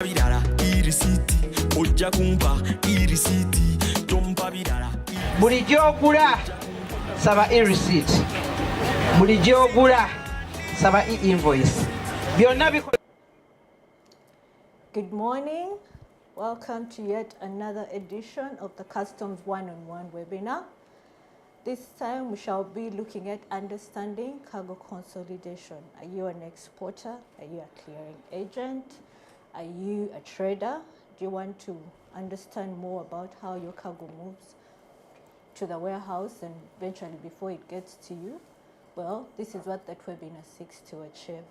Buli gy'ogula saba e-receipt, buli gy'ogula saba e-invoice. Byonna bikola. Good morning. Welcome to yet another edition of the Customs One-on-One webinar. This time we shall be looking at understanding cargo consolidation. Are you an exporter? Are you a clearing agent? Are you a trader? Do you want to understand more about how your cargo moves to the warehouse and eventually before it gets to you? Well, this is what that webinar seeks to achieve.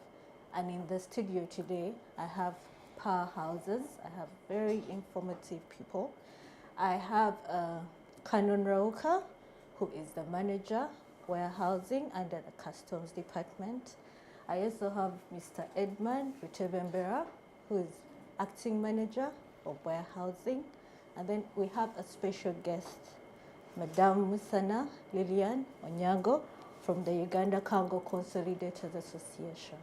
And in the studio today, I have powerhouses. I have very informative people. I have Canon Rauka, who is the manager, warehousing under the customs department. I also have Mr. Edmund Rutebembera, who is acting manager of warehousing. And then we have a special guest, Madame Musana Lilian Onyango from the Uganda Cargo Consolidators Association.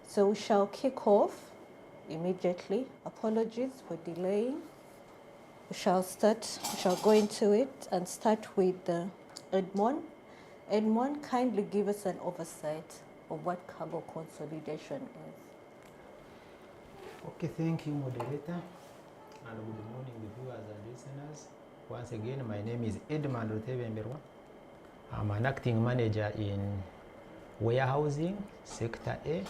So we shall kick off immediately. Apologies for delaying. We shall go into it and start with Edmond. Edmond, kindly give us an oversight of what cargo consolidation is. Okay, thank you, moderator, and good morning, viewers and listeners. Once again, my name is Edmond Rutebembera. I'm an acting manager in warehousing, Sector A.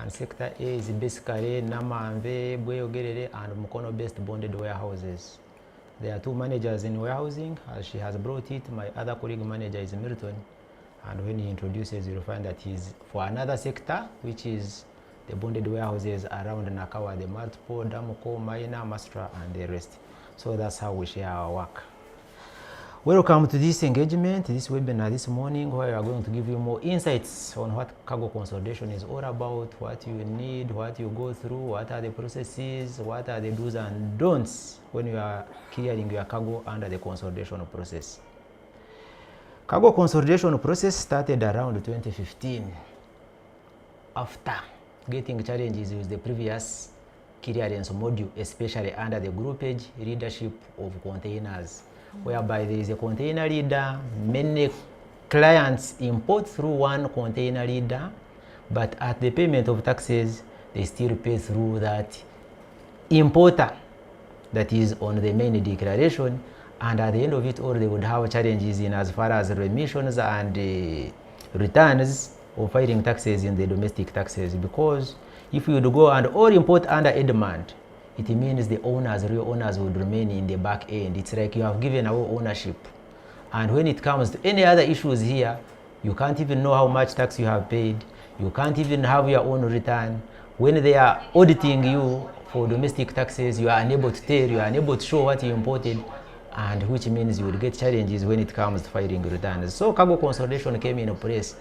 And Sector A is basically Namamve, Bweyogerere, and Mukono-based bonded warehouses. There are two managers in warehousing. As she has brought it, my other colleague manager is Milton. And when he introduces, you'll find that he's for another sector, which is the bonded warehouses around Nakawa, the Multiple, Damuko, Maina, Mastra, and the rest. So that's how we share our work. Welcome to this engagement, this webinar this morning, where we are going to give you more insights on what cargo consolidation is all about, what you need, what you go through, what are the processes, what are the do's and don'ts when you are clearing your cargo under the consolidation process. Cargo consolidation process started around 2015 after getting challenges with the previous clearance module, especially under the groupage leadership of containers, whereby there is a container leader. Many clients import through one container leader, but at the payment of taxes, they still pay through that importer that is on the main declaration. And at the end of it all, they would have challenges in as far as remissions and returns of filing taxes in the domestic taxes, because if you would go and all import under a demand, it means the owners, real owners, would remain in the back end. It's like you have given away ownership. And when it comes to any other issues here, you can't even know how much tax you have paid. You can't even have your own return. When they are auditing you for domestic taxes, you are unable to tell, you are unable to show what you imported, and which means you will get challenges when it comes to filing returns. So cargo consolidation came in place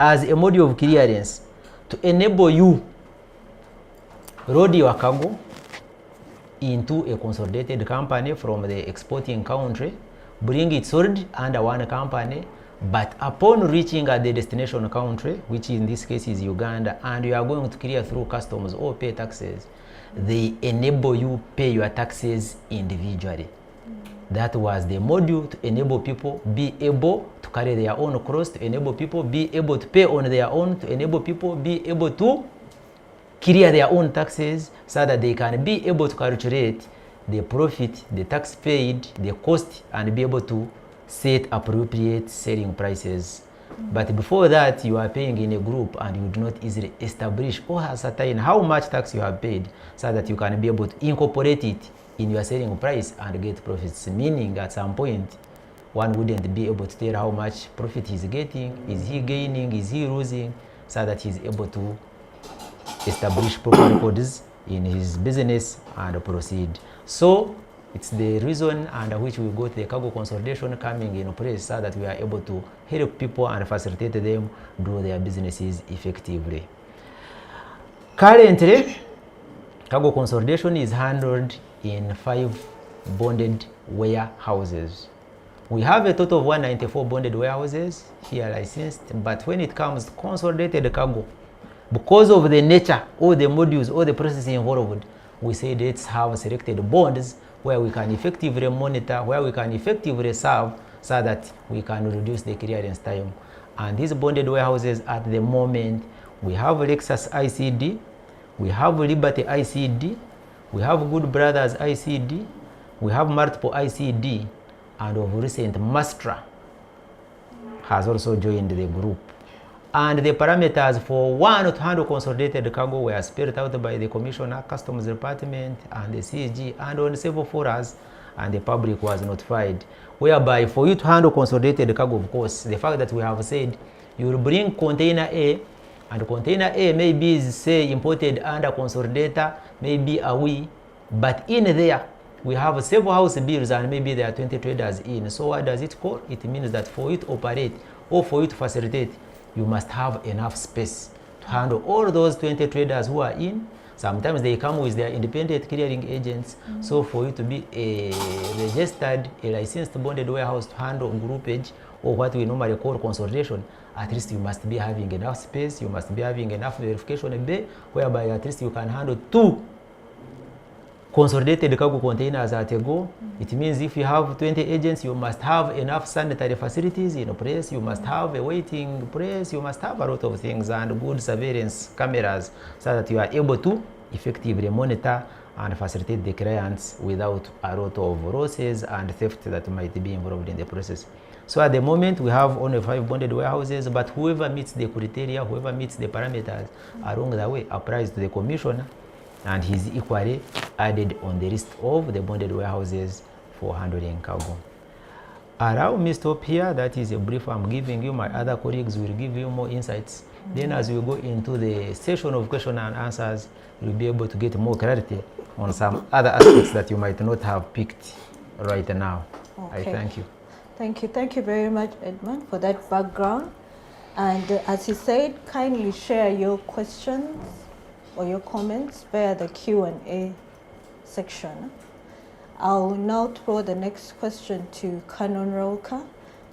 as a module of clearance to enable you load your cargo into a consolidated company from the exporting country, bring it sold under one company, but upon reaching at the destination country, which in this case is Uganda, and you are going to clear through customs or pay taxes, they enable you pay your taxes individually. That was the module to enable people be able to carry their own cross, to enable people be able to pay on their own, to enable people be able to clear their own taxes, so that they can be able to calculate the profit, the tax paid, the cost, and be able to set appropriate selling prices. But before that, you are paying in a group and you do not easily establish or ascertain how much tax you have paid, so that you can be able to incorporate it in your selling price and get profits. Meaning at some point, one wouldn't be able to tell how much profit he's getting, is he gaining, is he losing, so that he's able to establish proper records in his business and proceed. So it's the reason under which we got the cargo consolidation coming in place, so that we are able to help people and facilitate them do their businesses effectively. Currently, cargo consolidation is handled in 5 bonded warehouses. We have a total of 194 bonded warehouses here licensed, but when it comes to consolidated cargo, because of the nature, all the modules, all the processing involved, we said let's have selected bonds where we can effectively monitor, where we can effectively serve, so that we can reduce the clearance time. And these bonded warehouses at the moment, we have Lexus ICD, we have Liberty ICD, we have Good Brothers ICD, we have multiple ICD, and of recent Mastra has also joined the group. And the parameters for one to handle consolidated cargo were spelled out by the Commissioner, Customs Department, and the CG, and on several forums, and the public was notified. Whereby, for you to handle consolidated cargo, of course, the fact that we have said you will bring container A, and container A maybe is, say, imported under consolidator, maybe a we, but in there, we have several house bills and maybe there are 20 traders in. So what does it call? It means that for you to operate or for you to facilitate, you must have enough space to handle all those 20 traders who are in. Sometimes they come with their independent clearing agents. So for you to be a registered, a licensed bonded warehouse to handle groupage or what we normally call consolidation, at least you must be having enough space, you must be having enough verification bay, whereby at least you can handle 2 consolidated cargo containers at a go. It means if you have 20 agents, you must have enough sanitary facilities in place, you must have a waiting place, you must have a lot of things and good surveillance cameras so that you are able to effectively monitor and facilitate the clients without a lot of losses and theft that might be involved in the process. So at the moment, we have only 5 bonded warehouses, but whoever meets the criteria, whoever meets the parameters along the way applies to the commissioner, and he's equally added on the list of the bonded warehouses for handling cargo. Allow me stop here. That is a brief I'm giving you. My other colleagues will give you more insights. Then as we go into the session of question and answers, you'll be able to get more clarity on some other aspects that you might not have picked right now. Okay. I thank you. Thank you. Thank you very much, Edmund, for that background. And as he said, kindly share your questions or your comments via the Q&A section. I'll now throw the next question to Canon Roka.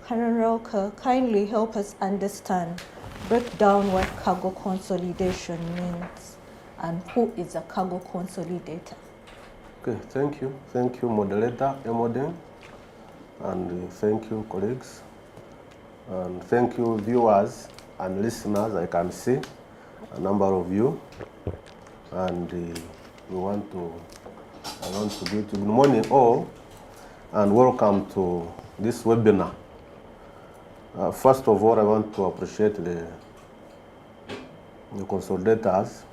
Canon Roka, kindly help us understand, break down what cargo consolidation means and who is a cargo consolidator. Okay, thank you. Thank you, moderator Emoden, and thank you, colleagues, and thank you, viewers and listeners. I can see a number of you, and I want to give you good morning all, and welcome to this webinar. First of all, I want to appreciate the consolidators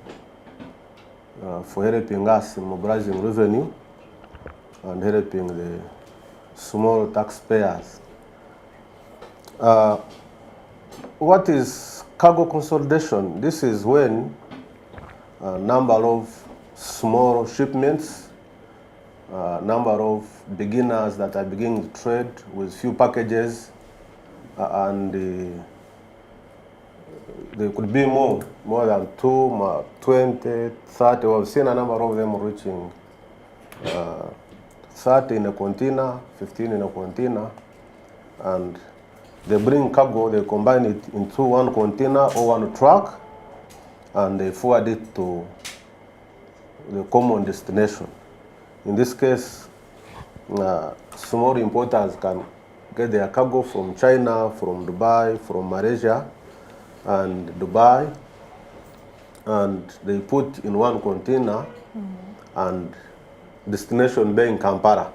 for helping us in mobilizing revenue and helping the small taxpayers. What is cargo consolidation? This is when a number of small shipments, number of beginners that are beginning to trade with few packages, and there could be more than 2, 20, 30. We've seen a number of them reaching 30 in a container, 15 in a container, and they bring cargo, they combine it into one container or one truck, and they forward it to the common destination. In this case, small importers can get their cargo from China, from Dubai, from Malaysia, and Dubai, and they put in one container, and destination being Kampala,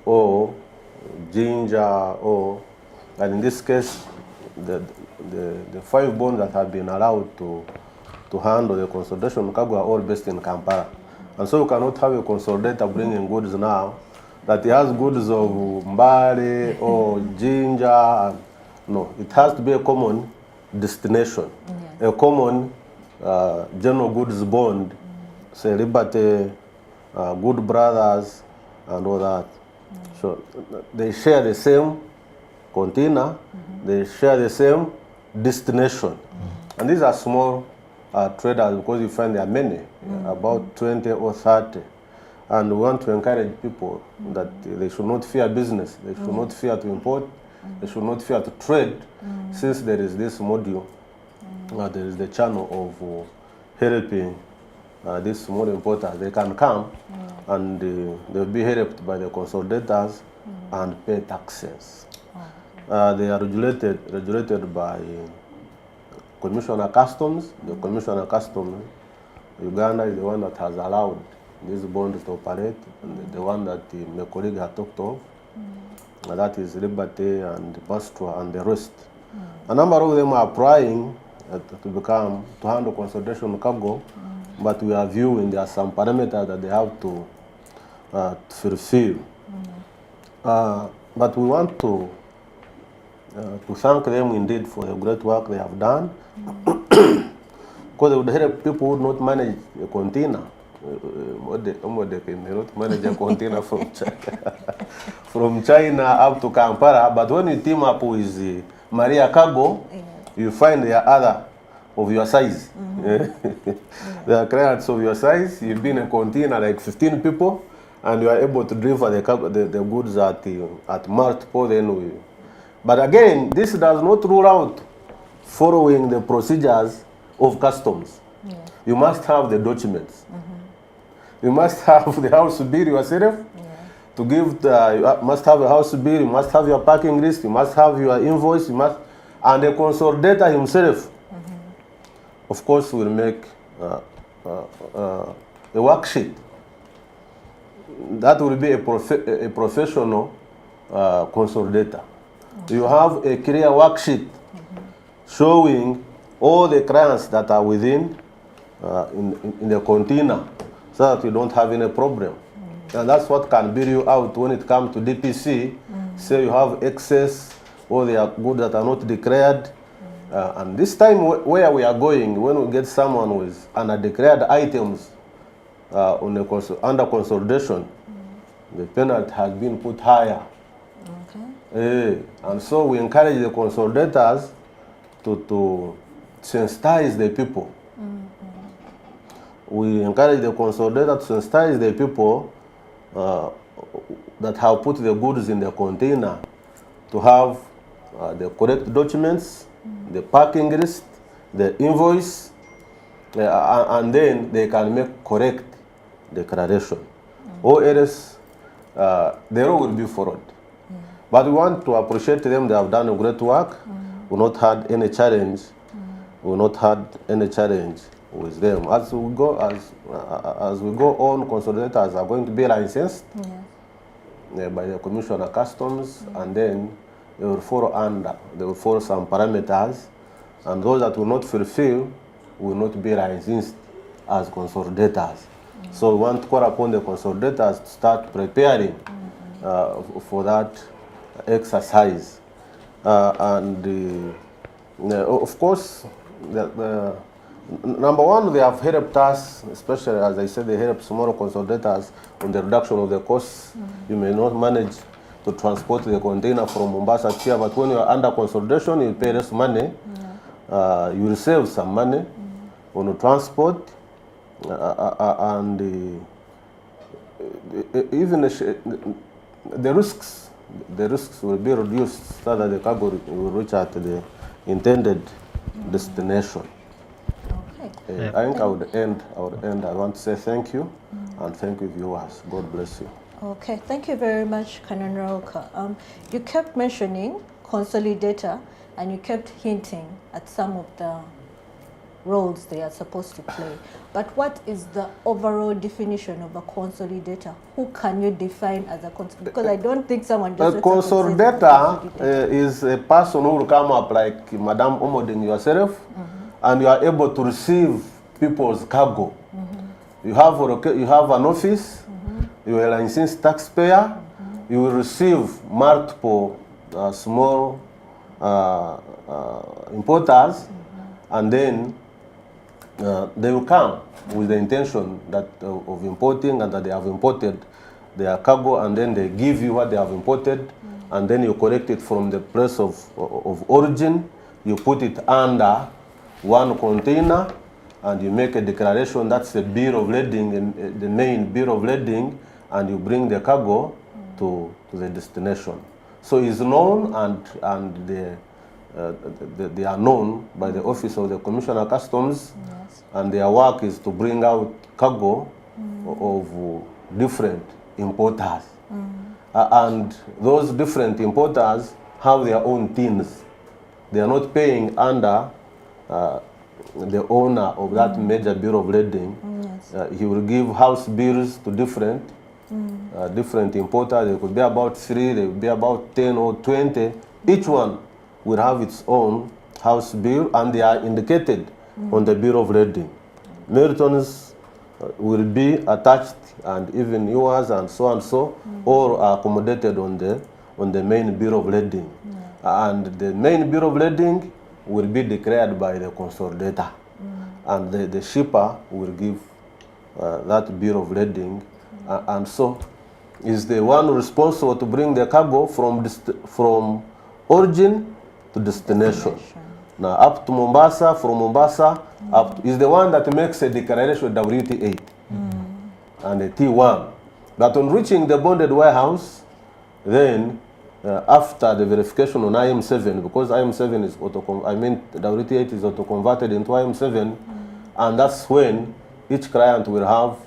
or Jinja, and in this case, the 5 bonds that have been allowed to handle the consolidation cargo are all based in Kampala. And so you cannot have a consolidator bringing goods now that he has goods of Mbale or Jinja. No, it has to be a common destination, a common general goods bond, say Liberty, Good Brothers, and all that. So they share the same container, they share the same destination. And these are small traders, because you find there are many, about 20 or 30. And we want to encourage people that they should not fear business, they should not fear to import, they should not fear to trade, since there is this module, there is the channel of helping these small importers, they can come and they'll be helped by the consolidators and pay taxes. They are regulated by Commissioner Customs. The Commissioner Customs, Uganda is the one that has allowed these bonds to operate, and the one that my colleague had talked of. That is Liberty and Bastra and the rest. A number of them are applying to handle consolidation cargo, but we are viewing there are some parameters that they have to fulfill. But we want to thank them indeed for the great work they have done, because they would help people who would not manage a container. They cannot manage a container from China up to Kampala, but when you team up with Maria Cargo, you find there are other of your size. There are clients of your size. You've been in a container like 15 people, and you are able to deliver the goods at multiple then. But again, this does not rule out following the procedures of customs. You must have the documents. You must have the house bill yourself to give. You must have a house bill. You must have your packing list. You must have your invoice. You must, and the consolidator himself, of course, will make a worksheet. That will be a professional consolidator. You have a clear worksheet showing all the clients that are within in the container, so that you don't have any problem. And that's what can bail you out when it comes to DPC. Say you have excess, or they are goods that are not declared. And this time where we are going, when we get someone with undeclared items under consolidation, the penalty has been put higher. And so we encourage the consolidators to sensitize the people. We encourage the consolidator to sensitize the people that have put the goods in the container to have the correct documents, the packing list, the invoice, and then they can make correct declaration. Or else the law will be followed. But we want to appreciate them. They have done a great work. We not had any challenge. We not had any challenge with them. As we go on, consolidators are going to be licensed by the Commissioner Customs, and then they will follow some parameters, and those that will not fulfill will not be licensed as consolidators. So we want to call upon the consolidators to start preparing for that exercise. Of course, number one, they have helped us, especially as I said, they help smaller consolidators on the reduction of the costs. You may not manage to transport the container from Mombasa here, but when you are under consolidation, you pay less money. You will save some money on the transport, and even the risks will be reduced so that the cargo will reach at the intended destination. I think I would end. I want to say thank you, and thank you, viewers. God bless you. Okay, thank you very much, Canon Rauka. You kept mentioning consolidator, and you kept hinting at some of the roles they are supposed to play. But what is the overall definition of a consolidator? Who can you define as a consolidator? Because I don't think someone just... A consolidator is a person who will come up like Madam Omoding yourself, and you are able to receive people's cargo. You have an office, you are a licensed taxpayer, you will receive multiple small importers, and then they will come with the intention that of importing, and that they have imported their cargo, and then they give you what they have imported, and then you collect it from the place of origin, you put it under one container, and you make a declaration. That's the bill of lading, the main bill of lading, and you bring the cargo to the destination. So it's known, and they are known by the Office of the Commissioner of Customs, Yes. and their work is to bring out cargo of different importers. And those different importers have their own tins. They are not paying under the owner of that major bill of lading. Yes. He will give house bills to different different importers. There could be about 3, there could be about 10 or 20. Each one will have its own house bill, and they are indicated on the bill of lading. Milton's will be attached, and even yours and so, all are accommodated on the main bill of lading. And the main bill of lading will be declared by the consolidator, and the shipper will give that bill of lading, and so is the one responsible to bring the cargo from origin to destination. Now up to Mombasa, from Mombasa up to, is the one that makes a declaration WT8 and a T1. But on reaching the bonded warehouse, then after the verification on IM7, because IM7 is WT8 is auto-converted into IM7, and that's when each client will have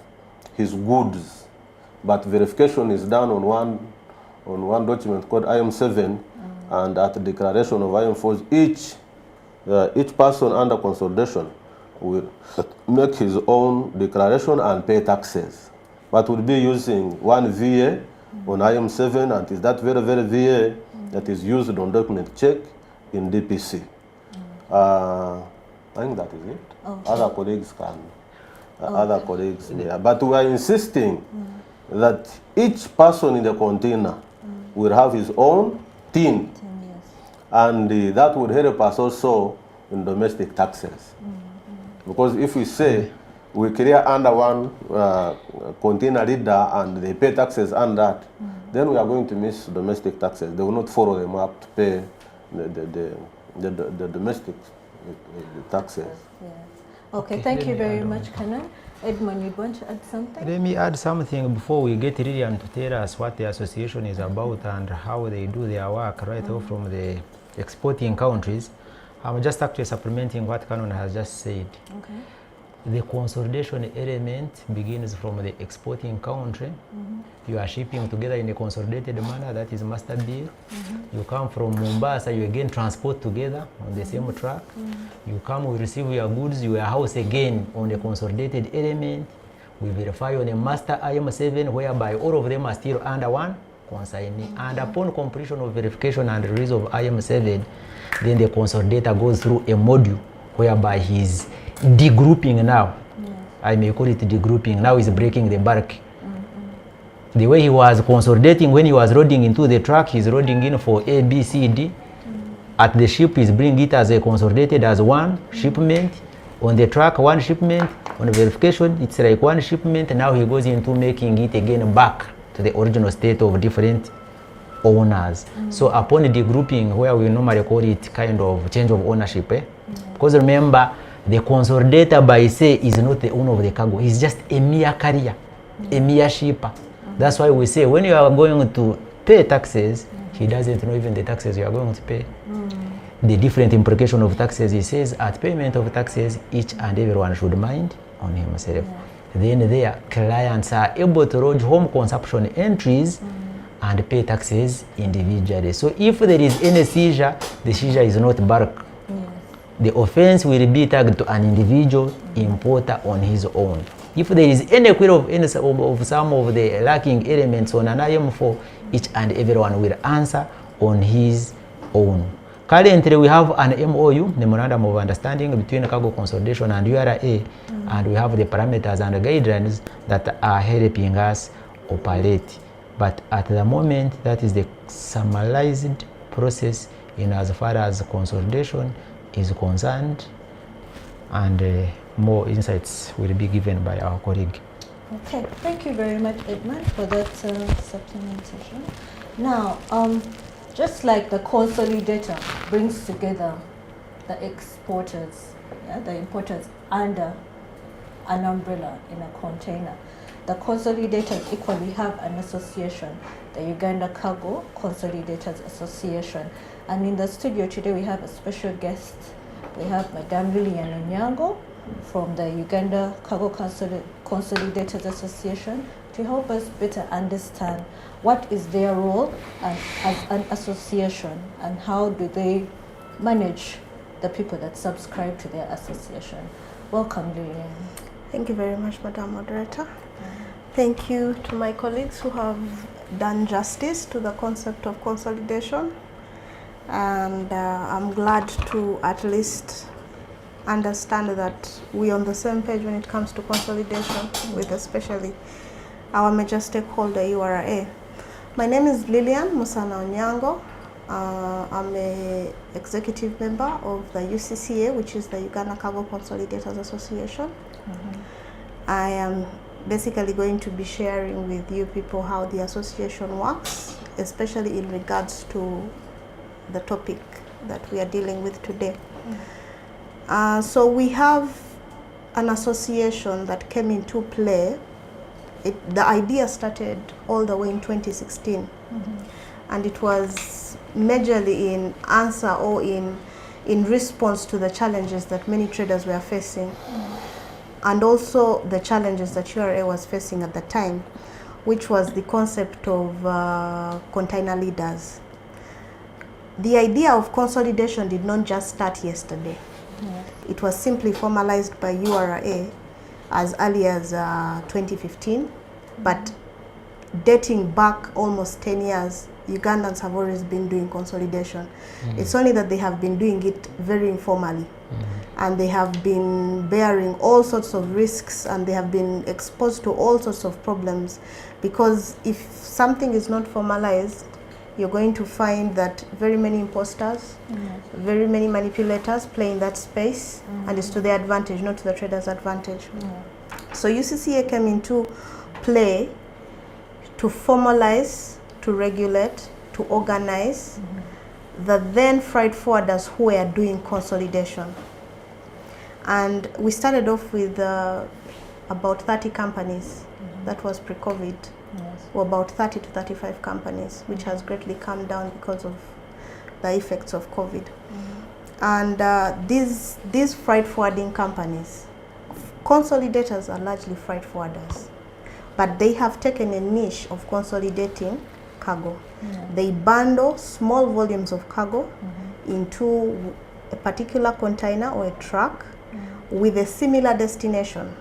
his goods. But verification is done on one document called IM7, and at the declaration of IM4, each person under consolidation will make his own declaration and pay taxes. But we'll be using one VA on IM7, and it's that very VA that is used on document check in DPC. I think that is it. Okay. Other colleagues can, other colleagues there. But we are insisting that each person in the container will have his own tin, Yes. and that would help us also in domestic taxes. Because if we say we clear under one container leader and they pay taxes on that, then we are going to miss domestic taxes. They will not follow them up to pay the domestic taxes. Yes. Okay, thank you very much, Canon. Edmund, you want to add something? Let me add something before we get Lillian to tell us what the association is about and how they do their work right off from the exporting countries. I'm just actually supplementing what Canon has just said. Okay. The consolidation element begins from the exporting country. You are shipping together in a consolidated manner, that is master bill. You come from Mombasa, you again transport together on the same truck. You come, we receive your goods, you warehouse again on the consolidated element. We verify on a master IM7, whereby all of them are still under one consignee. And upon completion of verification and release of IM7, then the consolidator goes through a module whereby he's degrouping now. I may call it degrouping. Now he's breaking the bulk. The way he was consolidating when he was loading into the truck, he's loading in for A, B, C, D. At the ship, he's bringing it as a consolidated as one shipment. On the truck, one shipment. On verification, it's like one shipment. Now he goes into making it again back to the original state of different owners. So upon degrouping, where we normally call it kind of change of ownership, because remember, the consolidator by se is not the owner of the cargo. He's just a mere carrier, a mere shipper. That's why we say when you are going to pay taxes, he doesn't know even the taxes you are going to pay. The different implication of taxes, he says, at payment of taxes, each and everyone should mind on himself. Then their clients are able to lodge home consumption entries and pay taxes individually. So if there is any seizure, the seizure is not bulk. The offense will be tagged to an individual importer on his own. If there is any query of some of the lacking elements on an IM4, each and everyone will answer on his own. Currently, we have an MOU, Memorandum of Understanding, between Cargo Consolidation and URA, and we have the parameters and the guidelines that are helping us operate. But at the moment, that is the summarized process in as far as consolidation is concerned, and more insights will be given by our colleague. Okay, thank you very much, Edmund, for that supplementation. Now, just like the consolidator brings together the exporters, the importers under an umbrella in a container, the consolidators equally have an association, the Uganda Cargo Consolidators Association. And in the studio today we have a special guest. We have Madame Lilian Onyango from the Uganda Cargo Consolidators Association to help us better understand what is their role as an association and how do they manage the people that subscribe to their association. Welcome, Lilian. Thank you very much, Madam Moderator. Thank you to my colleagues who have done justice to the concept of consolidation. And I'm glad to at least understand that we're on the same page when it comes to consolidation, with especially our major stakeholder, URA. My name is Lilian Musana Onyango. I'm an executive member of the UCCA, which is the Uganda Cargo Consolidators Association. I am basically going to be sharing with you people how the association works, especially in regards to the topic that we are dealing with today. So we have an association that came into play. The idea started all the way in 2016, and it was majorly in answer or in response to the challenges that many traders were facing, and also the challenges that URA was facing at the time, which was the concept of container leaders. The idea of consolidation did not just start yesterday. It was simply formalized by URA as early as 2015, but dating back almost 10 years, Ugandans have always been doing consolidation. It's only that they have been doing it very informally, and they have been bearing all sorts of risks, and they have been exposed to all sorts of problems, because if something is not formalized, you're going to find that very many imposters, very many manipulators play in that space, and it's to their advantage, not to the trader's advantage. So UCCA came into play to formalize, to regulate, to organize the then freight forwarders who were doing consolidation. And we started off with about 30 companies. That was pre-COVID. Or about 30 to 35 companies, which has greatly come down because of the effects of COVID. And these freight forwarding companies, consolidators are largely freight forwarders, but they have taken a niche of consolidating cargo. They bundle small volumes of cargo into a particular container or a truck with a similar destination.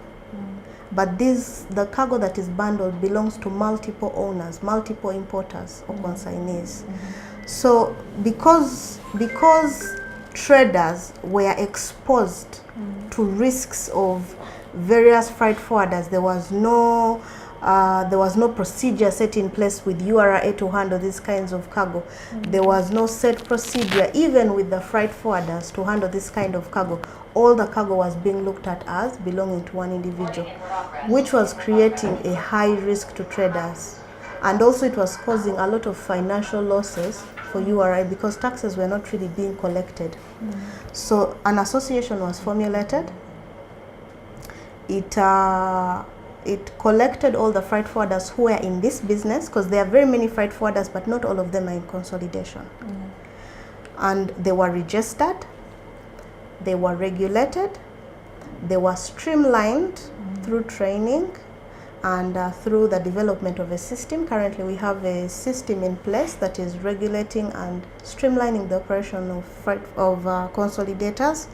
But the cargo that is bundled belongs to multiple owners, multiple importers or consignees. So because traders were exposed to risks of various freight forwarders, there was no procedure set in place with URA to handle these kinds of cargo. There was no set procedure even with the freight forwarders to handle this kind of cargo. All the cargo was being looked at as belonging to one individual, which was creating a high risk to traders. And also it was causing a lot of financial losses for URI because taxes were not really being collected. So an association was formulated. It collected all the freight forwarders who were in this business, because there are very many freight forwarders, but not all of them are in consolidation. And they were registered, they were regulated, they were streamlined through training and through the development of a system. Currently we have a system in place that is regulating and streamlining the operation of consolidators.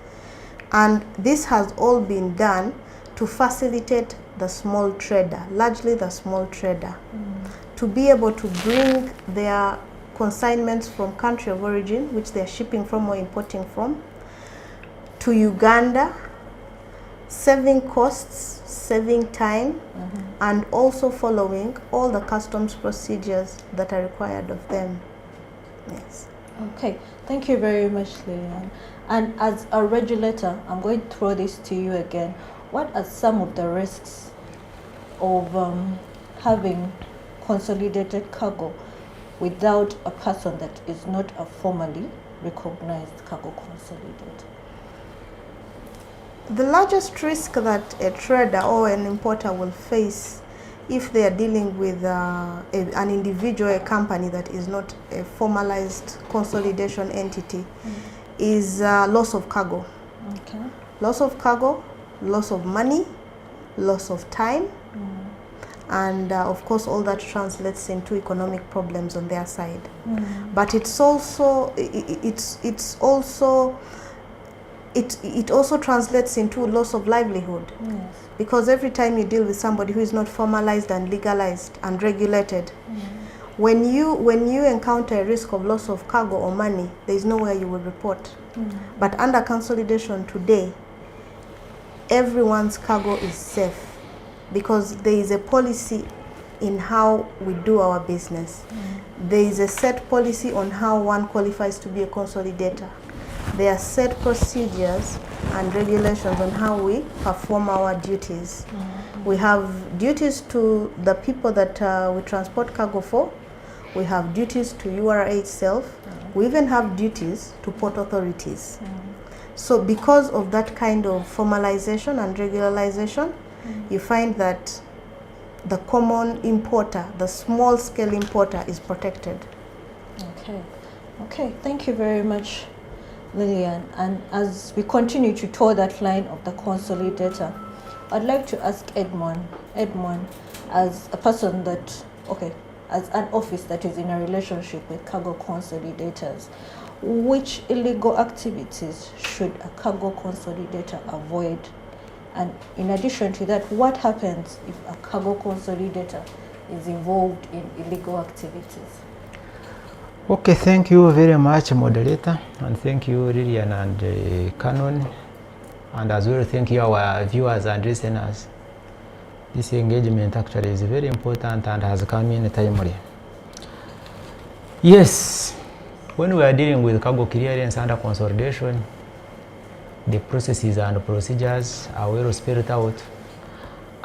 And this has all been done to facilitate the small trader, largely the small trader, to be able to bring their consignments from country of origin, which they're shipping from or importing from, to Uganda, saving costs, saving time, and also following all the customs procedures that are required of them. Yes. Okay, thank you very much, Lilian. And as a regulator, I'm going to throw this to you again. What are some of the risks of having consolidated cargo without a person that is not a formally recognized cargo consolidator? The largest risk that a trader or an importer will face if they are dealing with an individual, a company that is not a formalized consolidation entity, is loss of cargo. Okay. Loss of cargo, loss of money, loss of time, and of course all that translates into economic problems on their side. But it's also it also translates into loss of livelihood. Yes. Because every time you deal with somebody who is not formalized and legalized and regulated, when you encounter a risk of loss of cargo or money, there is nowhere you will report. But under consolidation today, everyone's cargo is safe because there is a policy in how we do our business. There is a set policy on how one qualifies to be a consolidator. There are set procedures and regulations on how we perform our duties. We have duties to the people that we transport cargo for. We have duties to URA itself. We even have duties to port authorities. So because of that kind of formalization and regularization, you find that the common importer, the small scale importer, is protected. Okay, thank you very much, Lillian. And as we continue to tour that line of the consolidator, I'd like to ask Edmond, as a person that, as an office that is in a relationship with cargo consolidators, which illegal activities should a cargo consolidator avoid? And in addition to that, what happens if a cargo consolidator is involved in illegal activities? Okay, thank you very much, moderator, and thank you, Lillian and Canon, and as well thank you our viewers and listeners. This engagement actually is very important and has come in timely. Yes, when we are dealing with cargo clearance under consolidation, the processes and procedures are well spelled out,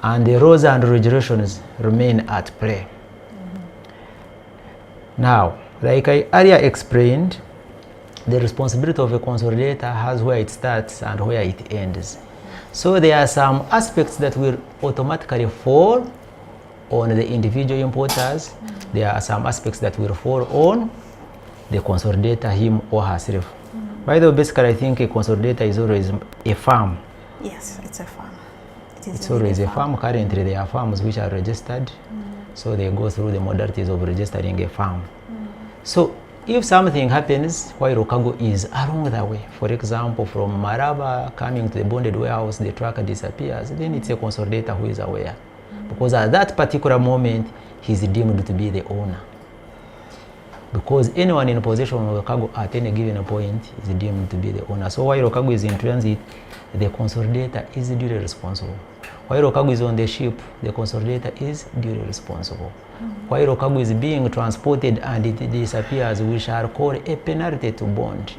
and the rules and regulations remain at play. Now, like I earlier explained, the responsibility of a consolidator has where it starts and where it ends. So there are some aspects that will automatically fall on the individual importers. There are some aspects that will fall on the consolidator, him or herself. By the way, basically I think a consolidator is always a firm. Yes, it's a farm. It's always a farm. Currently there are farms which are registered, so they go through the modalities of registering a farm. So if something happens while cargo is along the way, for example from Maraba coming to the bonded warehouse, the truck disappears, then it's a consolidator who is aware, because at that particular moment he is deemed to be the owner. Because anyone in possession of the cargo at any given point is deemed to be the owner. So while cargo is in transit, the consolidator is duly responsible. While cargo is on the ship, the consolidator is duly responsible. While cargo is being transported and it disappears, we shall call a penalty to bond,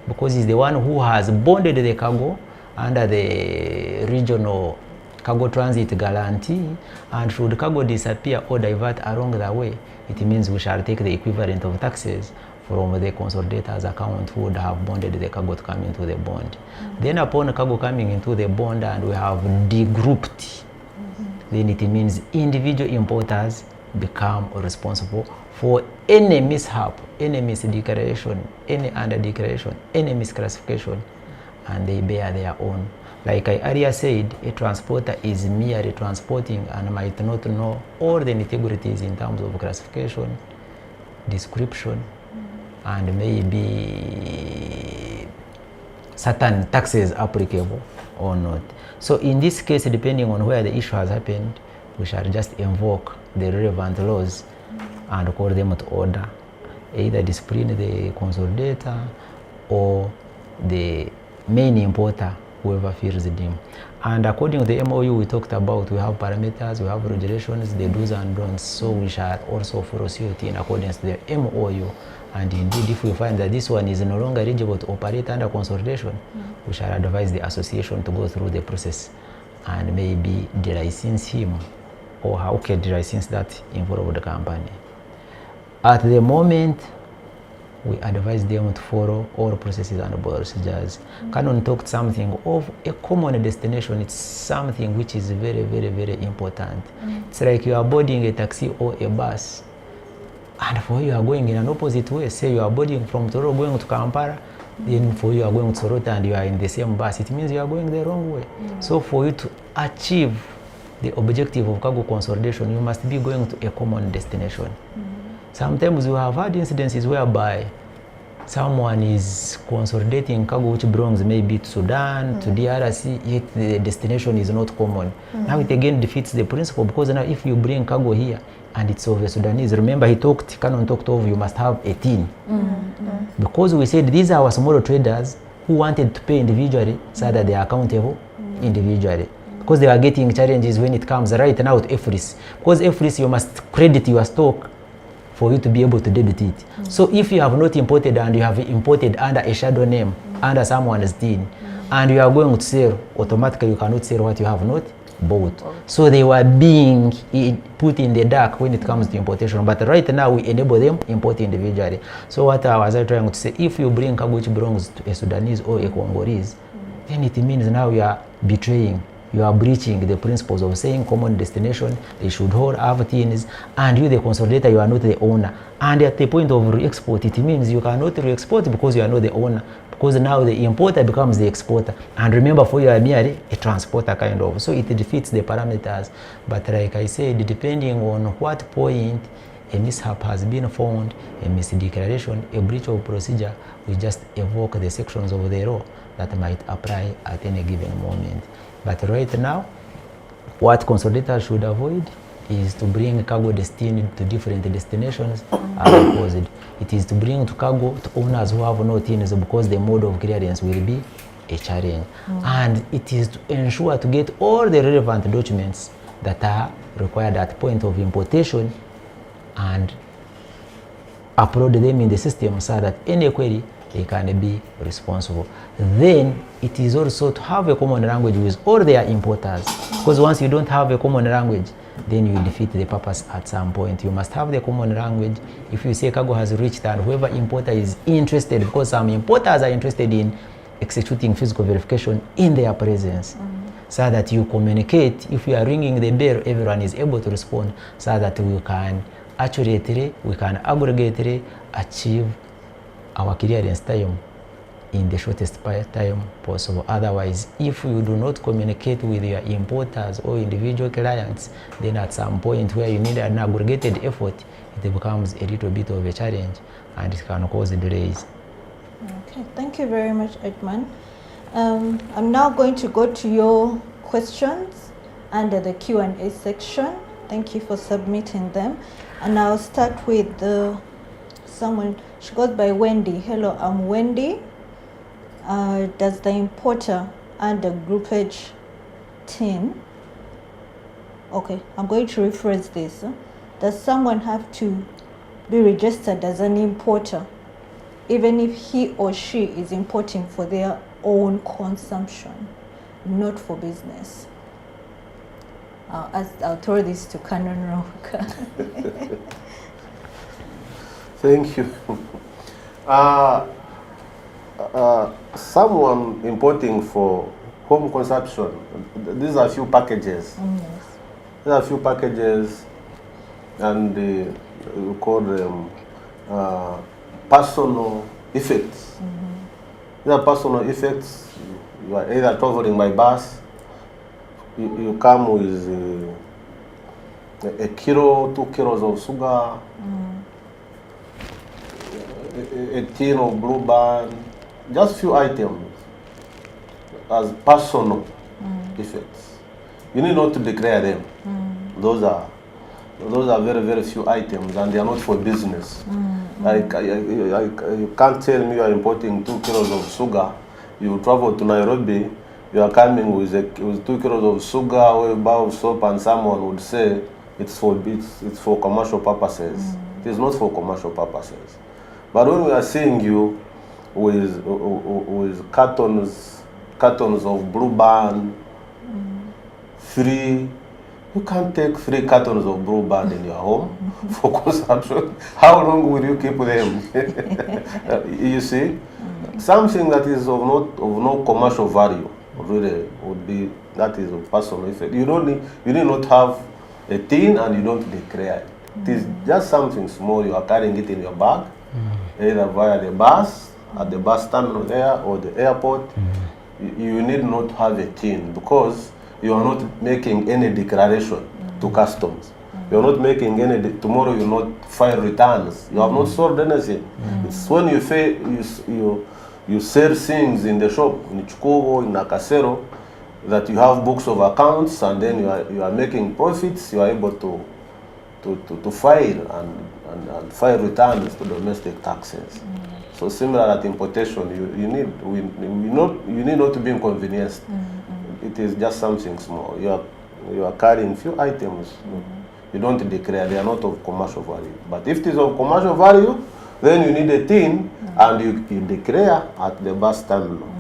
because he's the one who has bonded the cargo under the regional cargo transit guarantee, and should cargo disappear or divert along the way, it means we shall take the equivalent of taxes from the consolidator's account who would have bonded the cargo to come into the bond. Then upon cargo coming into the bond and we have degrouped, then it means individual importers become responsible for any mishap, any misdeclaration, any underdeclaration, any misclassification, and they bear their own. Like I earlier said, a transporter is merely transporting and might not know all the nitty-gritties in terms of classification, description, and maybe certain taxes applicable or not. So in this case, depending on where the issue has happened, we shall just invoke the relevant laws and call them to order, either discipline the consolidator or the main importer, whoever feels the deem. And according to the MOU we talked about, we have parameters, we have regulations, the do's and don'ts, so we shall also follow COT in accordance to the MOU. And indeed, if we find that this one is no longer eligible to operate under consolidation, we shall advise the association to go through the process and maybe de-license him or how can de-license that involved the company. At the moment, we advise them to follow all processes and procedures. Canon talked something of a common destination. It's something which is very, very, very important. It's like you are boarding a taxi or a bus, and for you are going in an opposite way. Say you are boarding from Toro going to Kampala, then for you are going to Sorota and you are in the same bus. It means you are going the wrong way. So for you to achieve the objective of cargo consolidation, you must be going to a common destination. Sometimes we have had incidences whereby someone is consolidating cargo which belongs maybe to Sudan, to DRC, yet the destination is not common. Now it again defeats the principle, because now if you bring cargo here and it's of a Sudanese, remember Canon talked of you must have a tin. Because we said these are our small traders who wanted to pay individually so that they are accountable individually. Because they are getting challenges when it comes right now to EFRIS. Because EFRIS, you must credit your stock for you to be able to debit it. So if you have not imported and you have imported under a shadow name, under someone's tin, and you are going to sell, automatically you cannot sell what you have not bought. So they were being put in the dark when it comes to importation. But right now we enable them import individually. So what I was trying to say, if you bring cargo which belongs to a Sudanese or a Congolese, then it means now you are betraying, you are breaching the principles of saying common destination, they should all have tins, and you, the consolidator, you are not the owner. And at the point of re-export, it means you cannot re-export because you are not the owner, because now the importer becomes the exporter. And remember, for you are merely a transporter kind of, so it defeats the parameters. But like I said, depending on what point a mishap has been found, a misdeclaration, a breach of procedure, we just evoke the sections of the law that might apply at any given moment. But right now, what consolidators should avoid is to bring cargo destined to different destinations as opposed. It is to bring to cargo to owners who have no tins, because the mode of clearance will be a challenge. And it is to ensure to get all the relevant documents that are required at point of importation and upload them in the system so that any query they can be responsible. Then it is also to have a common language with all their importers, because once you don't have a common language, then you defeat the purpose at some point. You must have the common language. If you say cargo has reached and whoever importer is interested, because some importers are interested in executing physical verification in their presence, so that you communicate. If you are ringing the bell, everyone is able to respond, so that we can accurately, we can aggregately achieve our clearance time in the shortest time possible. Otherwise, if you do not communicate with your importers or individual clients, then at some point where you need an aggregated effort, it becomes a little bit of a challenge and it can cause delays. Okay, thank you very much, Edmund. I'm now going to go to your questions under the Q&A section. Thank you for submitting them. And I'll start with someone. She goes by Wendy. Hello, I'm Wendy. Does the importer under groupage 10? Okay, I'm going to rephrase this. Does someone have to be registered as an importer, even if he or she is importing for their own consumption, not for business? I'll throw this to Canon Rock. Thank you. Someone importing for home consumption, these are a few packages. Yes. There are a few packages, and we call them personal effects. These are personal effects. You are either traveling by bus, you come with a kilo, 2 kilos of sugar, a tin of blue band, just few items as personal effects. You need not to declare them. Those are very, very few items, and they are not for business. You can't tell me you are importing 2 kilos of sugar. You travel to Nairobi, you are coming with 2 kilos of sugar or a bar of soap, and someone would say it's for commercial purposes. It is not for commercial purposes. But when we are seeing you with cartons of blue band, 3 You can't take 3 cartons of brew band in your home for consumption. How long will you keep them? You see, something that is of no commercial value really would be, that is a personal effect. You need not have a tin and you don't declare it. It is just something small. You are carrying it in your bag, either via the bus, at the bus terminal there, or the airport. You need not have a tin because you are not making any declaration to customs. You are not making any, tomorrow you will not file returns. You have not sold anything. It's when you sell things in the shop, in Chikovo, in Nakasero, that you have books of accounts, and then you are making profits. You are able to file and file returns to domestic taxes. So similar at importation, you need not to be inconvenienced. It is just something small. You are carrying few items. You don't declare, they are not of commercial value. But if it is of commercial value, then you need a tin and you declare at the bus terminal.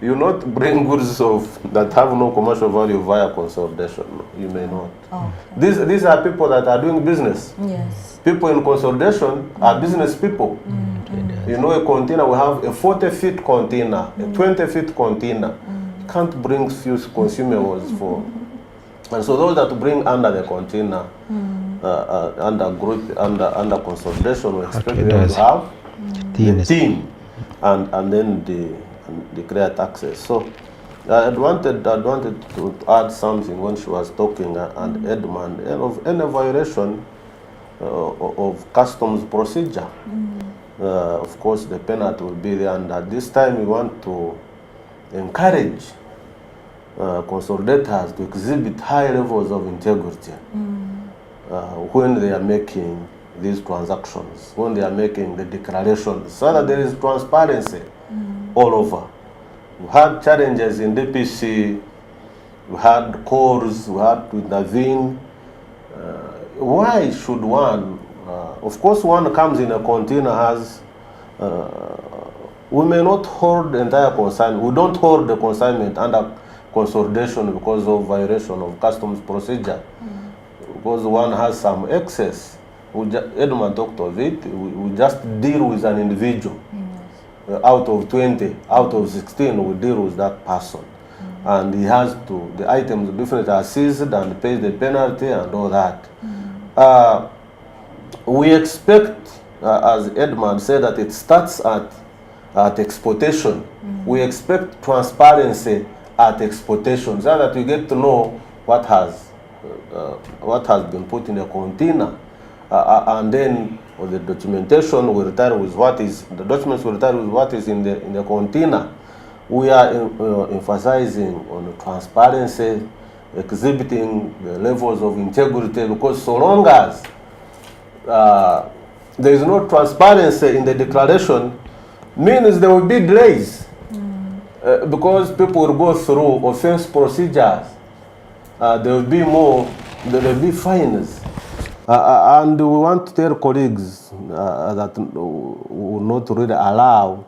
You not bring goods that have no commercial value via consolidation. No, you may not. Okay. These are people that are doing business. Yes. People in consolidation are business people. You know, a container, we have a 40-feet container, a 20-feet container. You can't bring few consumables for. And so those that bring under the container, under consolidation, we expect them to have the tin and then the declare taxes. So I wanted to add something when she was talking, and Edmund, of any violation of customs procedure. Of course, the penalty will be there, and at this time we want to encourage consolidators to exhibit high levels of integrity when they are making these transactions, when they are making the declarations, so that there is transparency all over. We had challenges in DPC, we had calls, we had to intervene. Why should one? Of course, one comes in a container has. We may not hold the entire consignment. We don't hold the consignment under consolidation because of violation of customs procedure. Because one has some excess. Edmund talked of it. We just deal with an individual. Out of 20, out of 16, we deal with that person. And he has to, the items definitely are seized and pays the penalty and all that. We expect, as Edmund said, that it starts at exportation. We expect transparency at exportation, so that we get to know what has been put in a container, and then the documentation will retire with what is, the documents will retire with what is in the container. We are emphasizing on transparency, exhibiting the levels of integrity, because so long as there is no transparency in the declaration, means there will be delays, because people will go through offense procedures. There will be fines. And we want to tell colleagues that we will not really allow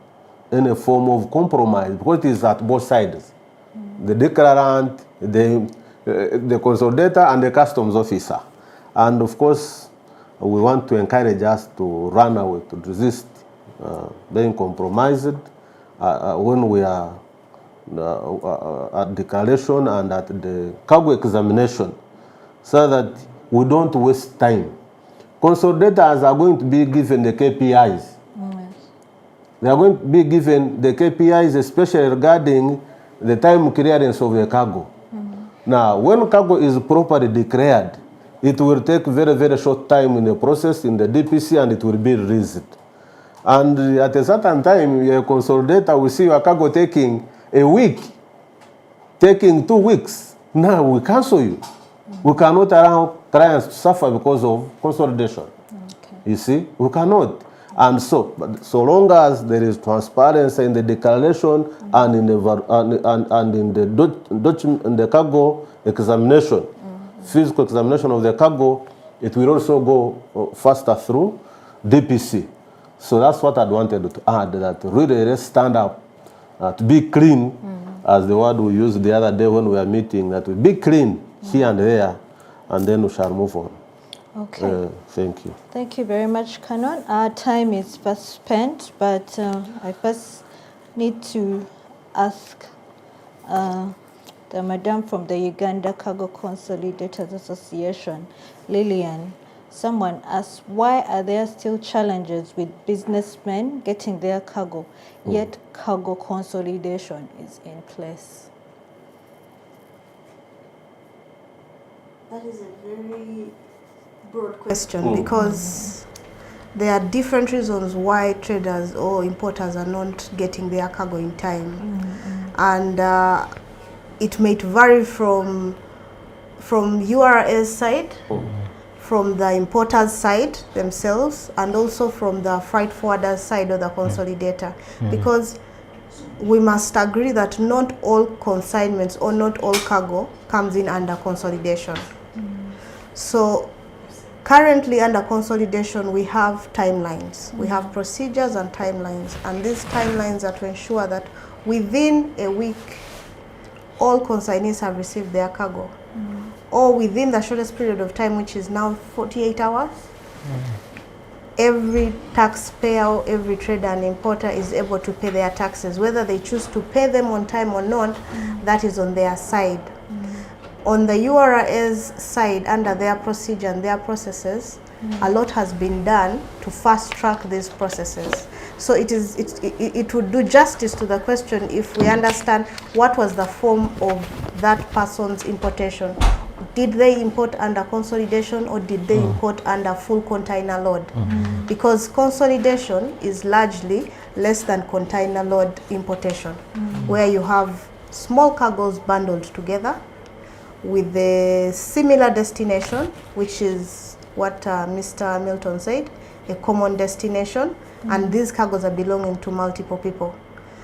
any form of compromise, because it is at both sides. The declarant, the consolidator, and the customs officer. And of course, we want to encourage us to run away, to resist being compromised when we are at declaration and at the cargo examination, so that we don't waste time. Consolidators are going to be given the KPIs. They are going to be given the KPIs, especially regarding the time clearance of the cargo. Now, when cargo is properly declared, it will take very, very short time in the process, in the DPC, and it will be released. And at a certain time, a consolidator will see your cargo taking a week, taking 2 weeks. Now we cancel you. We cannot allow clients to suffer because of consolidation. You see, we cannot. And so long as there is transparency in the declaration and in the cargo examination, physical examination of the cargo, it will also go faster through DPC. So that's what I wanted to add, that really let's stand up to be clean, as the word we used the other day when we were meeting, that we be clean here and there, and then we shall move on. Okay. Thank you. Thank you very much, Canon. Our time is fast spent, but I first need to ask the madam from the Uganda Cargo Consolidators Association, Lillian. Someone asked, why are there still challenges with businessmen getting their cargo, yet cargo consolidation is in place? That is a very broad question because there are different reasons why traders or importers are not getting their cargo in time. And it may vary from URS side, from the importers side themselves, and also from the freight forwarders side or the consolidator. Because we must agree that not all consignments or not all cargo comes in under consolidation. So currently under consolidation we have timelines, we have procedures and timelines, and these timelines are to ensure that within a week all consignees have received their cargo, or within the shortest period of time, which is now 48 hours, every taxpayer or every trader and importer is able to pay their taxes. Whether they choose to pay them on time or not, that is on their side. On the URS side, under their procedure and their processes, a lot has been done to fast track these processes. So it would do justice to the question if we understand what was the form of that person's importation. Did they import under consolidation or did they import under full container load? Because consolidation is largely less than container load importation, where you have small cargoes bundled together with a similar destination, which is what Mr. Milton said, a common destination, and these cargoes are belonging to multiple people.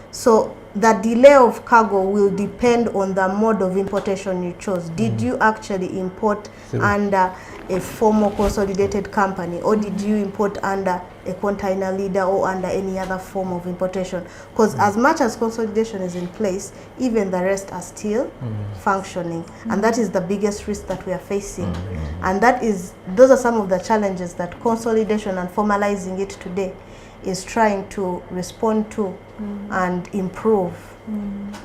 So the delay of cargo will depend on the mode of importation you chose. Did you actually import under a formal consolidated company, or did you import under a container leader or under any other form of importation? Because as much as consolidation is in place, even the rest are still functioning, and that is the biggest risk that we are facing. And those are some of the challenges that consolidation and formalizing it today is trying to respond to and improve.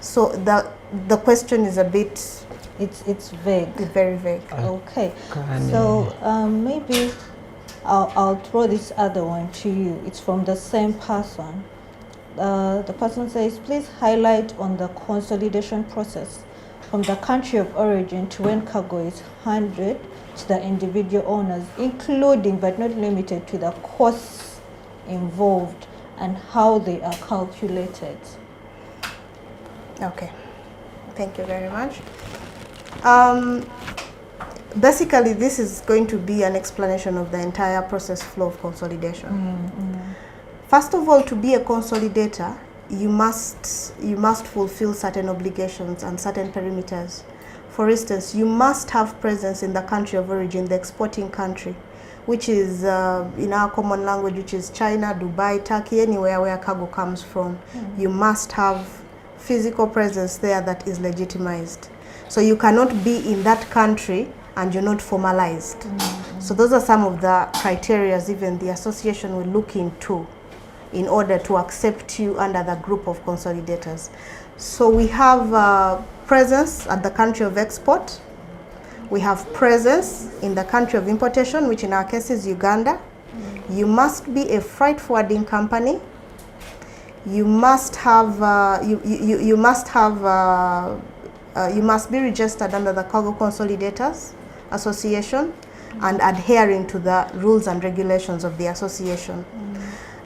So the question is a bit, it's vague. Very vague. Okay, so maybe I'll throw this other one to you. It's from the same person. The person says, please highlight on the consolidation process from the country of origin to when cargo is handed to the individual owners, including but not limited to the costs involved and how they are calculated. Okay, thank you very much. Basically, this is going to be an explanation of the entire process flow of consolidation. First of all, to be a consolidator, you must fulfill certain obligations and certain perimeters. For instance, you must have presence in the country of origin, the exporting country, which is in our common language, which is China, Dubai, Turkey, anywhere where cargo comes from. You must have physical presence there that is legitimized. So you cannot be in that country and you're not formalized. So those are some of the criteria even the association will look into in order to accept you under the group of consolidators. So we have presence at the country of export. We have presence in the country of importation, which in our case is Uganda. You must be a freight forwarding company. You must have you must be registered under the Cargo Consolidators Association and adhering to the rules and regulations of the association.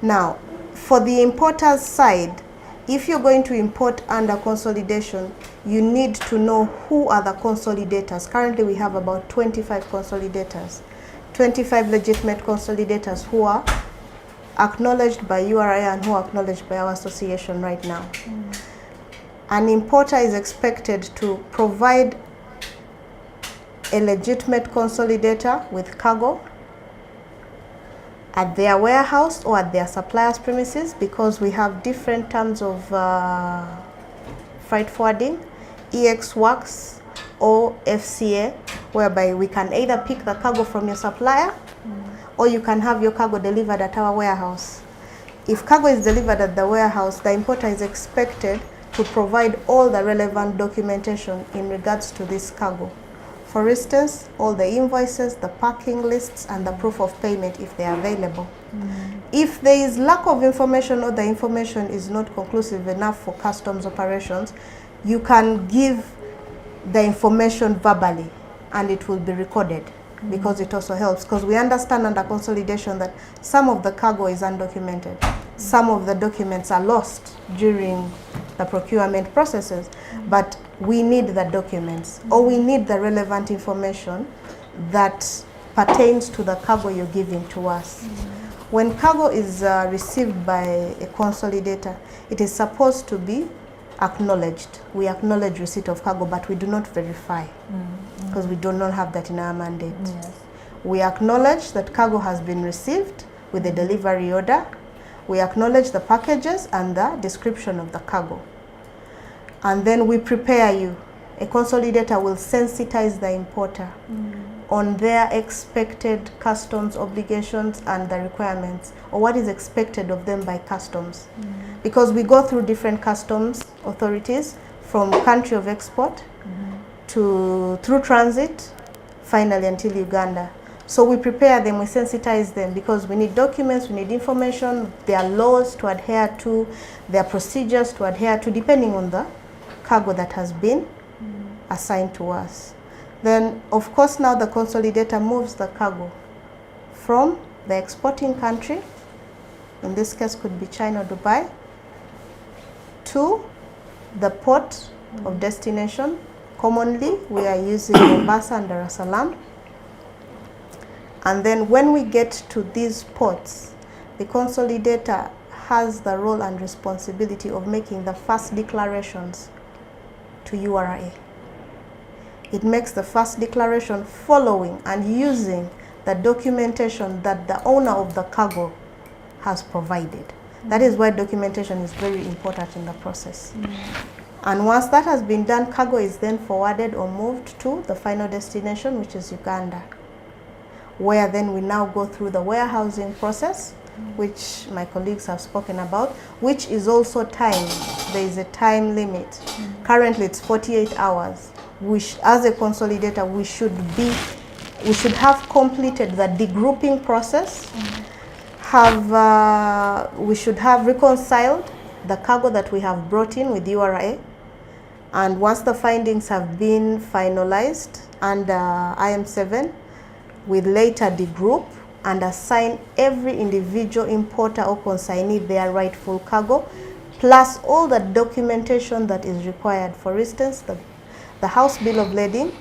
Now, for the importers side, if you're going to import under consolidation, you need to know who are the consolidators. Currently, we have about 25 consolidators, 25 legitimate consolidators who are acknowledged by URI and who are acknowledged by our association right now. An importer is expected to provide a legitimate consolidator with cargo at their warehouse or at their supplier's premises, because we have different terms of freight forwarding, EX Works or FCA, whereby we can either pick the cargo from your supplier or you can have your cargo delivered at our warehouse. If cargo is delivered at the warehouse, the importer is expected to provide all the relevant documentation in regards to this cargo. For instance, all the invoices, the packing lists, and the proof of payment if they are available. If there is lack of information or the information is not conclusive enough for customs operations, you can give the information verbally and it will be recorded, because it also helps, because we understand under consolidation that some of the cargo is undocumented. Some of the documents are lost during the procurement processes, but we need the documents or we need the relevant information that pertains to the cargo you're giving to us. When cargo is received by a consolidator, it is supposed to be acknowledged. We acknowledge receipt of cargo, but we do not verify, because we do not have that in our mandate. Yes. We acknowledge that cargo has been received with the delivery order. We acknowledge the packages and the description of the cargo. And then we prepare you. A consolidator will sensitize the importer on their expected customs obligations and the requirements, or what is expected of them by customs. Because we go through different customs authorities, from country of export to through transit, finally until Uganda. So we prepare them, we sensitize them, because we need documents, we need information, there are laws to adhere to, there are procedures to adhere to, depending on the cargo that has been assigned to us. Then, of course, now the consolidator moves the cargo from the exporting country, in this case could be China or Dubai, to the port of destination. Commonly, we are using Mombasa and Dar es Salaam. And then when we get to these ports, the consolidator has the role and responsibility of making the first declarations to URA. It makes the first declaration following and using the documentation that the owner of the cargo has provided. That is why documentation is very important in the process. And once that has been done, cargo is then forwarded or moved to the final destination, which is Uganda, where then we now go through the warehousing process, which my colleagues have spoken about, which is also timed. There is a time limit. Currently it's 48 hours. Which, as a consolidator, we should have completed the degrouping process. We should have reconciled the cargo that we have brought in with URA, and once the findings have been finalized under IM7, we later degroup and assign every individual importer or consignee their rightful cargo, plus all the documentation that is required. For instance, the house bill of lading,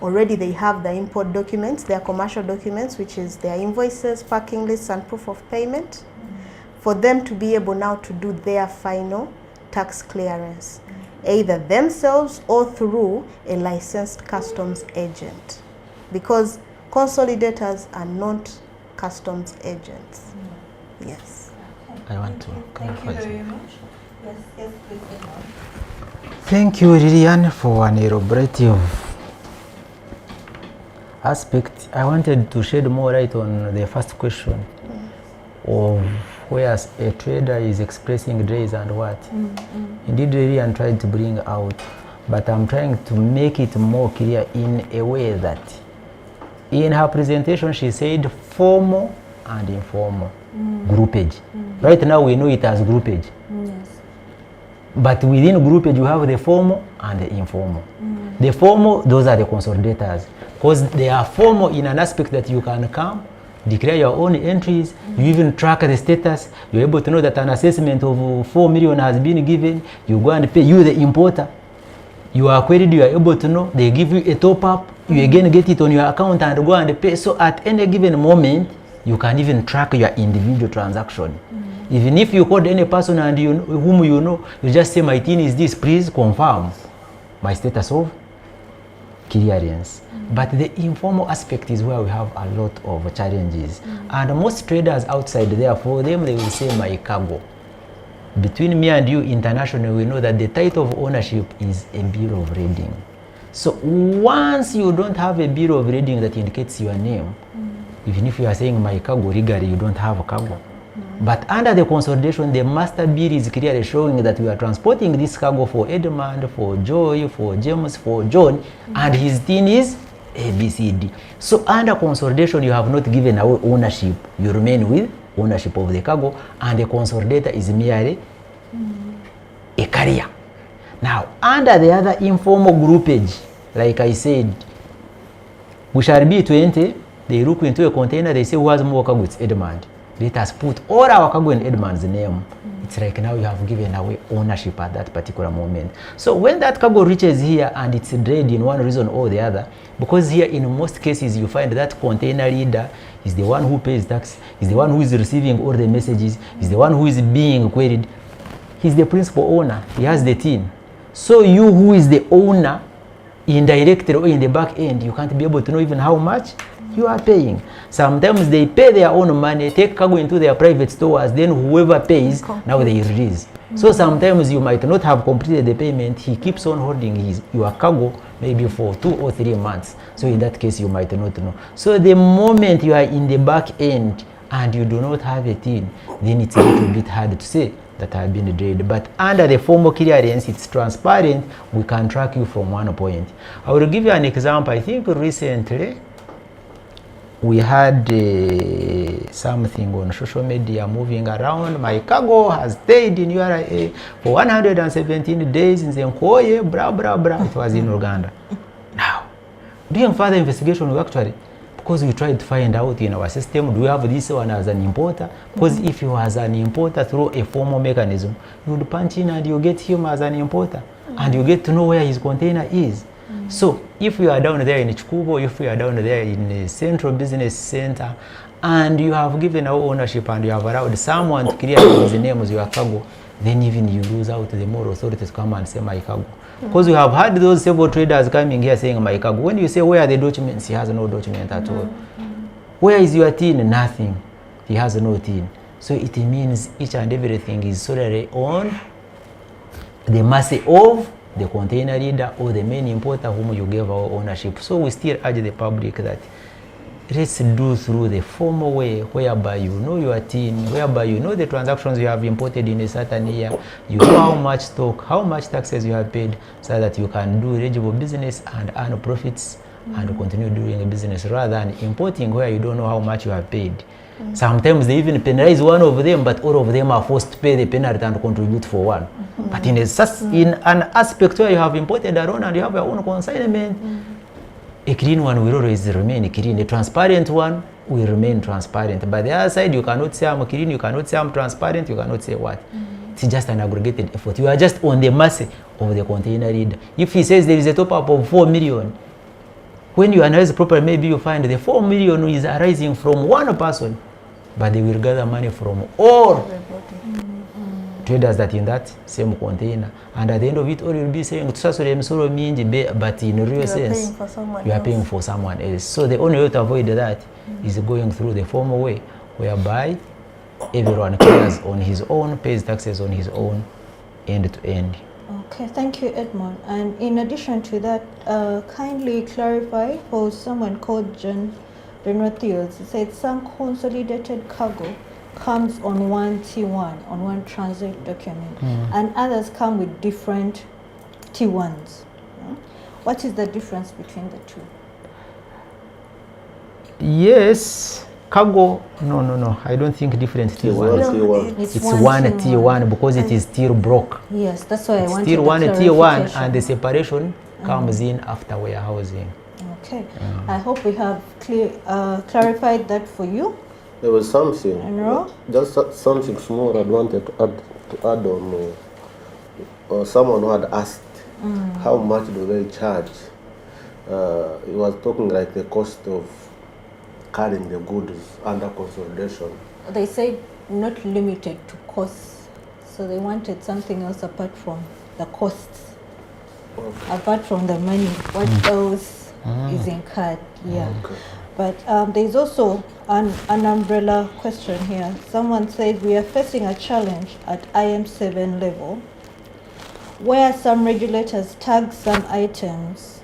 already they have the import documents, their commercial documents, which is their invoices, packing lists, and proof of payment, for them to be able now to do their final tax clearance, either themselves or through a licensed customs agent, because consolidators are not customs agents. Yes. I want to Thank you very much. Yes, please. Thank you, Lilian, for an elaborative aspect. I wanted to shed more light on the first question of where a trader is expressing delays and what. Indeed, Lilian tried to bring out, but I'm trying to make it more clear in a way that in her presentation she said formal and informal groupage. Right now we know it as groupage. Yes. But within groupage, you have the formal and the informal. The formal, those are the consolidators, because they are formal in an aspect that you can come, declare your own entries, you even track the status, you're able to know that an assessment of 4 million has been given, you go and pay, you the importer, you are queried, you are able to know, they give you a top up, you again get it on your account and go and pay. So at any given moment, you can even track your individual transaction. Even if you called any person and whom you know, you just say, my TIN is this, please confirm my status of clearance. But the informal aspect is where we have a lot of challenges. And most traders outside there, for them, they will say my cargo. Between me and you internationally, we know that the title of ownership is a bill of lading. So once you don't have a bill of lading that indicates your name, even if you are saying my cargo legally, you don't have a cargo. But under the consolidation, the master bill is clearly showing that we are transporting this cargo for Edmund, for Joy, for James, for John, and his tin is ABCD. So under consolidation, you have not given away ownership. You remain with ownership of the cargo, and the consolidator is merely a carrier. Now, under the other informal groupage, like I said, we shall be 20. They look into a container, they say, who has more cargo? It's Edmund. Let us put all our cargo in Edmund's name. It's like now you have given away ownership at that particular moment. So when that cargo reaches here and it's dead in one reason or the other, because here in most cases you find that container leader is the one who pays tax, is the one who is receiving all the messages, is the one who is being queried. He's the principal owner. He has the tin. So you who is the owner, indirectly or in the back end, you can't be able to know even how much you are paying. Sometimes they pay their own money, take cargo into their private stores, then whoever pays, now they release. So sometimes you might not have completed the payment. He keeps on holding your cargo maybe for 2 or 3 months. So in that case, you might not know. So the moment you are in the back end and you do not have a tin, then it's a little bit hard to say that have been dead. But under the formal clearance, it's transparent. We can track you from one point. I will give you an example. I think recently we had something on social media moving around. My cargo has stayed in URA for 117 days in Zenkoye, blah, blah, blah. It was in Uganda. Now, doing further investigation, we actually, because we tried to find out in our system, do we have this one as an importer? Because if you as an importer through a formal mechanism, you would punch in and you get him as an importer. And you get to know where his container is. So if you are down there in Chikubo, if you are down there in the Central Business Center, and you have given our ownership and you have allowed someone to clear his name as your cargo, then even you lose out the more authority to come and say my cargo. Because we have had those several traders coming here saying my cargo. When you say where are the documents, he has no document at all. Where is your tin? Nothing. He has no tin. So it means each and everything is solely on the mercy of the container leader or the main importer whom you gave our ownership. So we still urge the public that let's do through the formal way, whereby you know your tin, whereby you know the transactions you have imported in a certain year, you know how much stock, how much taxes you have paid, so that you can do legible business and earn profits and continue doing a business, rather than importing where you don't know how much you have paid. Sometimes they even penalize one of them, but all of them are forced to pay the penalty and contribute for one. But in an aspect where you have imported a loan and you have your own consignment, a clean one will always remain clean. A transparent one will remain transparent. But the other side, you cannot say I'm clean, you cannot say I'm transparent, you cannot say what. It's just an aggregated effort. You are just on the mercy of the container leader. If he says there is a top up of 4 million, when you analyze properly, maybe you find the 4 million is arising from one person, but they will gather money from all traders that in that same container. And at the end of it all, you'll be saying, but in real sense, you are paying for someone else. So the only way to avoid that is going through the formal way, whereby everyone clears on his own, pays taxes on his own, end to end. Okay, thank you, Edmund. And in addition to that, kindly clarify for someone called John Theos. He said some consolidated cargo comes on one T1, on one transit document, and others come with different T1s. What is the difference between the two? Yes, cargo, no, I don't think different T1. It's one T1 because it is still broke. Yes, that's why I wanted still one clarification. T1, and the separation comes in after warehousing. Okay, I hope we have clarified that for you. There was something, just something small I wanted to add on. Someone who had asked, how much do they charge? He was talking like the cost of carrying the goods under consolidation. They said not limited to costs, so they wanted something else apart from the costs. Okay. Apart from the money, what else is incurred? Yeah. Okay. But there's also an umbrella question here. Someone said we are facing a challenge at IM7 level where some regulators tag some items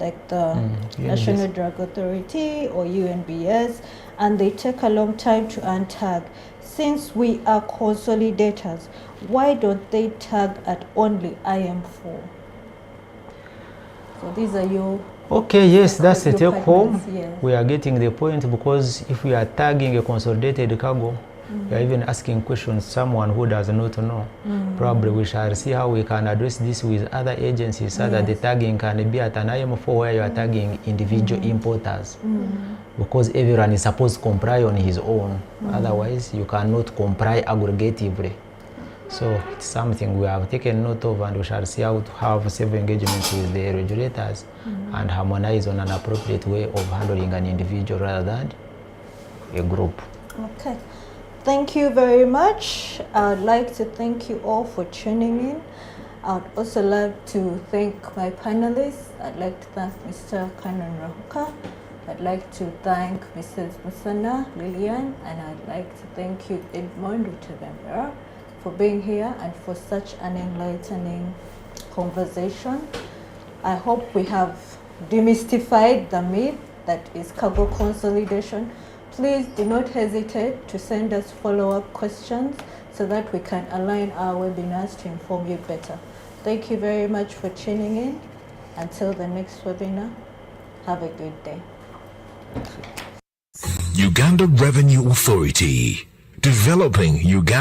like the National UNBS. Drug Authority or UNBS, and they take a long time to untag. Since we are consolidators, why don't they tag at only IM4? So these are your... Okay, yes, that's a your take home. partners, yes. We are getting the point, because if we are tagging a consolidated cargo, we are even asking questions someone who does not know. Probably we shall see how we can address this with other agencies, so that the tagging can be at an IM4 where you are tagging individual importers. Because everyone is supposed to comply on his own. Otherwise, you cannot comply aggregatively. So it's something we have taken note of, and we shall see how to have several engagements with the regulators and harmonize on an appropriate way of handling an individual rather than a group. Okay. Thank you very much. I'd like to thank you all for tuning in. I'd also like to thank my panelists. I'd like to thank Mr. Kanon Rahuka. I'd like to thank Mrs. Musana Lillian, and I'd like to thank you, Edmond Rutebembera, for being here and for such an enlightening conversation. I hope we have demystified the myth that is cargo consolidation. Please do not hesitate to send us follow-up questions so that we can align our webinars to inform you better. Thank you very much for tuning in. Until the next webinar, have a good day. Uganda Revenue Authority, developing Uganda.